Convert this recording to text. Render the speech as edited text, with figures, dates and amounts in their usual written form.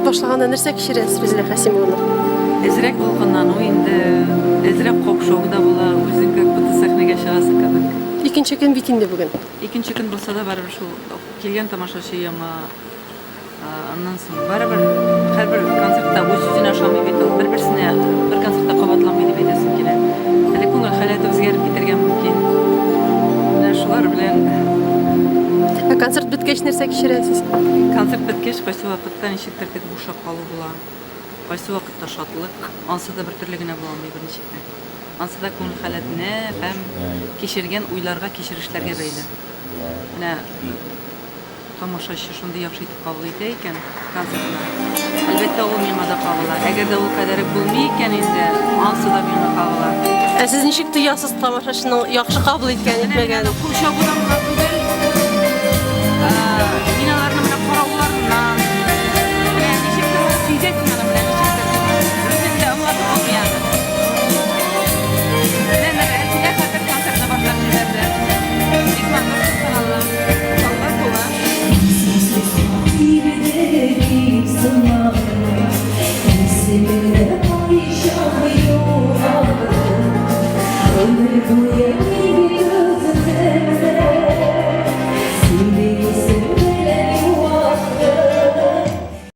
başlaganda нәрсә кичерәсез Резилә Хәсимовна? Әзрәк булганнан ул инде әзрәк капшауында була, үзең как будто сәхнәгә чыгасы кебек. Икенче көн бит инде бүген. Икенче көн булса да барыбер шул килгән тамашачы яңа аннан соң барыбер һәрбер концертта үз-үзенә ошамый бит ул. Бер-берсенә бер концертта кабатламый дип әйтәсем килә. Әле күңел халәте үзгәреп китәргә мөмкин. Менә шулар белән Концерт беткәч нәрсә кичерәсез? концерт беткәч кайсы вакытта ничектер тик бушап калу була. Кайсы вакытта шатлык, ансы да бер төрле генә була алмый берничә. Ансы да күңел халәтенә һәм кичергән уйларга, кичерешләргә бәйле. Менә тамашачы шундый яхшы итеп кабул итә икән концертны. Әлбәттә ул миңа да кабула. Әгәр дә ул кадәр булмый икән инде, ансы да миңа кабула. Ә сез ничек тоясыз тамашачының яхшы кабул иткән итмәгән? Кулча будан гына түгел. Мин аларны менә карауларыннан, менә ничектер ул сизәсең аны менә ничектер. Үзем дә аңлатып булмый. Менә Рәсилә хәзер концертны башлап җибәрде. Бик матур чыккан Алла була. Ömür boyu